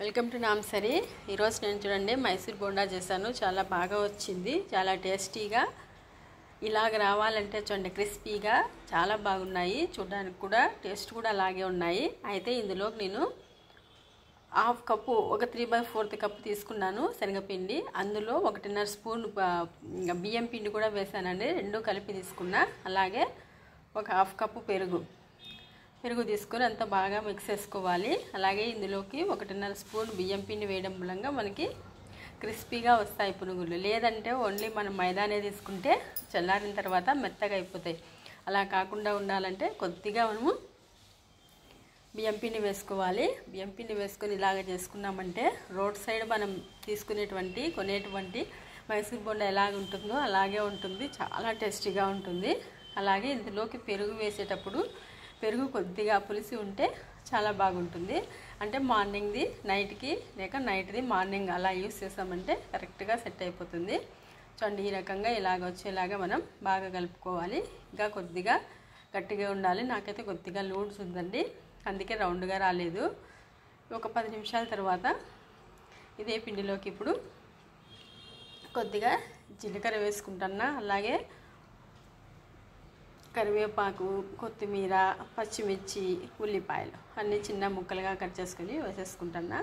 Welcome to నామ్సరీ. ఈరోజు నేను చూడండి మైసూర్ బోండా చేశాను. చాలా బాగా వచ్చింది, చాలా టేస్టీగా. ఇలాగ రావాలంటే చూడండి క్రిస్పీగా చాలా బాగున్నాయి. చూడడానికి కూడా టేస్ట్ కూడా అలాగే ఉన్నాయి. అయితే ఇందులోకి నేను హాఫ్ కప్పు, ఒక 3/4 కప్పు తీసుకున్నాను శనగపిండి. అందులో 1.5 స్పూన్ బియ్యం పిండి కూడా వేసానండి. రెండు కలిపి తీసుకున్నా. అలాగే ఒక హాఫ్ కప్పు పెరుగు తీసుకొని అంత బాగా మిక్స్ చేసుకోవాలి. అలాగే ఇందులోకి 1.5 స్పూన్ బియ్యం పిండి వేయడం మూలంగా మనకి క్రిస్పీగా వస్తాయి పునుగులు. లేదంటే ఓన్లీ మనం మైదానే తీసుకుంటే చల్లారిన తర్వాత మెత్తగా అయిపోతాయి. అలా కాకుండా ఉండాలంటే కొద్దిగా మనము బియ్యం పిండి వేసుకోవాలి. బియ్యం పిండి వేసుకొని ఇలాగ చేసుకున్నామంటే రోడ్ సైడ్ మనం కొనేటువంటి మైసూర్ బోండా ఎలాగ ఉంటుందో అలాగే ఉంటుంది. చాలా టేస్టీగా ఉంటుంది. అలాగే ఇందులోకి పెరుగు వేసేటప్పుడు పెరుగు కొద్దిగా పులిసి ఉంటే చాలా బాగుంటుంది. అంటే మార్నింగ్ది నైట్కి లేక నైట్ది మార్నింగ్ అలా యూస్ చేసామంటే కరెక్ట్గా సెట్ అయిపోతుంది. చూడండి ఈ రకంగా ఇలాగ వచ్చేలాగా మనం బాగా కలుపుకోవాలి. ఇంకా కొద్దిగా గట్టిగా ఉండాలి. నాకైతే కొద్దిగా లూడ్స్ ఉందండి, అందుకే రౌండ్గా రాలేదు. ఒక 10 నిమిషాల తర్వాత ఇదే పిండిలోకి ఇప్పుడు కొద్దిగా జీలకర్ర వేసుకుంటున్నా. అలాగే కరివేపాకు, కొత్తిమీర, పచ్చిమిర్చి, ఉల్లిపాయలు అన్నీ చిన్న ముక్కలుగా కట్ చేసుకొని వేసేసుకుంటున్నా.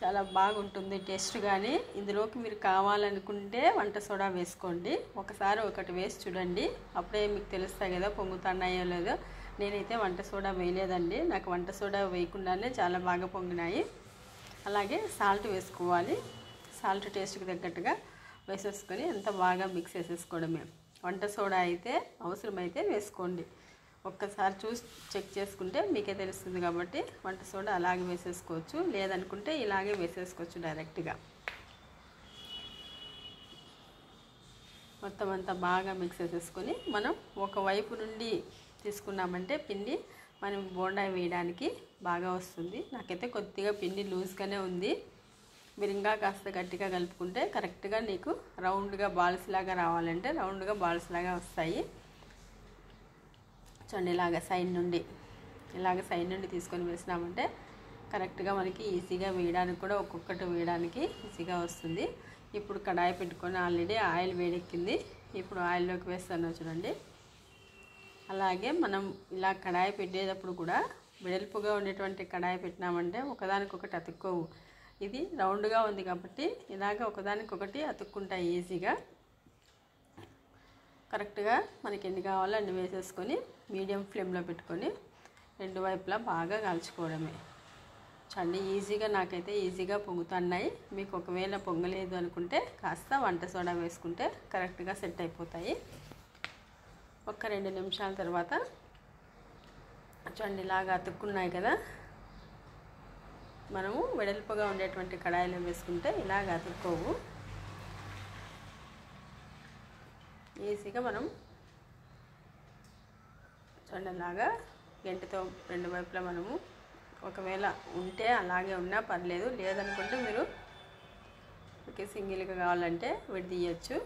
చాలా బాగుంటుంది టేస్ట్. కానీ ఇందులోకి మీరు కావాలనుకుంటే వంట సోడా వేసుకోండి. ఒకసారి ఒకటి వేసి చూడండి, అప్పుడే మీకు తెలుస్తాయి కదా పొంగుతున్నాయో లేదో. నేనైతే వంట సోడా వేయలేదండి, నాకు వంట సోడా వేయకుండానే చాలా బాగా పొంగినాయి. అలాగే సాల్ట్ వేసుకోవాలి. సాల్ట్ టేస్ట్కి తగ్గట్టుగా వేసేసుకొని అంత బాగా మిక్స్ చేసేసుకోవడమే. వంట సోడా అయితే అవసరమైతే వేసుకోండి. ఒక్కసారి చూసి చెక్ చేసుకుంటే మీకే తెలుస్తుంది. కాబట్టి వంట సోడా అలాగే వేసేసుకోవచ్చు, లేదనుకుంటే ఇలాగే వేసేసుకోవచ్చు డైరెక్ట్గా. మొత్తం అంతా బాగా మిక్స్ చేసేసుకొని మనం ఒకవైపు నుండి తీసుకున్నామంటే పిండి మనం బోండా వేయడానికి బాగా వస్తుంది. నాకైతే కొద్దిగా పిండి లూజ్గానే ఉంది. మీరు ఇంకా కాస్త గట్టిగా కలుపుకుంటే కరెక్ట్గా నీకు రౌండ్గా బాల్స్ లాగా రావాలంటే రౌండ్గా బాల్స్ లాగా వస్తాయి. చూడండి ఇలాగ సైడ్ నుండి తీసుకొని వేసినామంటే కరెక్ట్గా మనకి ఈజీగా వేయడానికి కూడా ఒక్కొక్కటి వేయడానికి ఈజీగా వస్తుంది. ఇప్పుడు కడాయి పెట్టుకొని ఆల్రెడీ ఆయిల్ వేడెక్కింది. ఇప్పుడు ఆయిల్లోకి వేస్తాను చూడండి. అలాగే మనం ఇలా కడాయి పెట్టేటప్పుడు కూడా వెడల్పుగా ఉండేటువంటి కడాయి పెట్టినామంటే ఒకదానికొకటి అతుక్కోవు. ఇది రౌండ్గా ఉంది కాబట్టి ఇలాగ ఒకదానికొకటి అతుక్కుంటాయి ఈజీగా. కరెక్ట్గా మనకి ఎన్ని కావాలో అన్ని వేసేసుకొని మీడియం ఫ్లేమ్లో పెట్టుకొని రెండు వైపులా బాగా కాల్చుకోవడమే. చూడండి ఈజీగా నాకైతే ఈజీగా పొంగుతున్నాయి. మీకు ఒకవేళ పొంగలేదు అనుకుంటే కాస్త వంట సోడా వేసుకుంటే కరెక్ట్గా సెట్ అయిపోతాయి. ఒక 2 నిమిషాల తర్వాత చూడండి ఇలాగ అతుక్కున్నాయి కదా. మనము వెడల్పుగా ఉండేటువంటి కడాయిలో వేసుకుంటే ఇలాగ అతుక్కోవు. ఈజీగా మనం చూడండి అలాగా గంటతో రెండు వైపులా మనము ఒకవేళ ఉంటే అలాగే ఉన్నా పర్లేదు, లేదనుకుంటే మీరు సింగిల్గా కావాలంటే విడదీయచ్చు.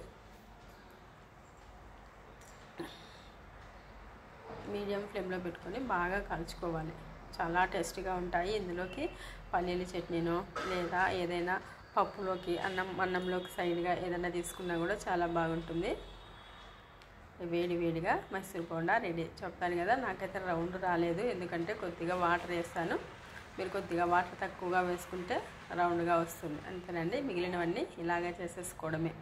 మీడియం ఫ్లేమ్లో పెట్టుకొని బాగా కాల్చుకోవాలి. చాలా టేస్టీగా ఉంటాయి. ఇందులోకి పల్లీల చట్నీనో లేదా ఏదైనా పప్పులోకి అన్నంలోకి సైడ్గా ఏదైనా తీసుకున్నా కూడా చాలా బాగుంటుంది. వేడిగా మైసూర్ బోండా రెడీ. చెప్తాను కదా నాకైతే రౌండ్ రాలేదు, ఎందుకంటే కొద్దిగా వాటర్ వేస్తాను. మీరు కొద్దిగా వాటర్ తక్కువగా వేసుకుంటే రౌండ్గా వస్తుంది. అంతేనండి, మిగిలినవన్నీ ఇలాగే చేసేసుకోవడమే.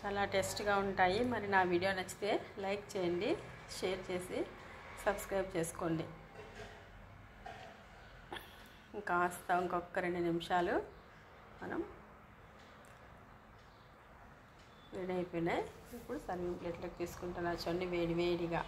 చాలా టేస్ట్గా ఉంటాయి. మరి నా వీడియో నచ్చితే లైక్ చేయండి, షేర్ చేసి సబ్స్క్రైబ్ చేసుకోండి. ఇంకొక 2 నిమిషాలు మనం రెడీ అయిపోయినాయి. ఇప్పుడు సర్వింగ్ ప్లేట్లోకి తీసుకుంటున్నా చూడండి వేడిగా.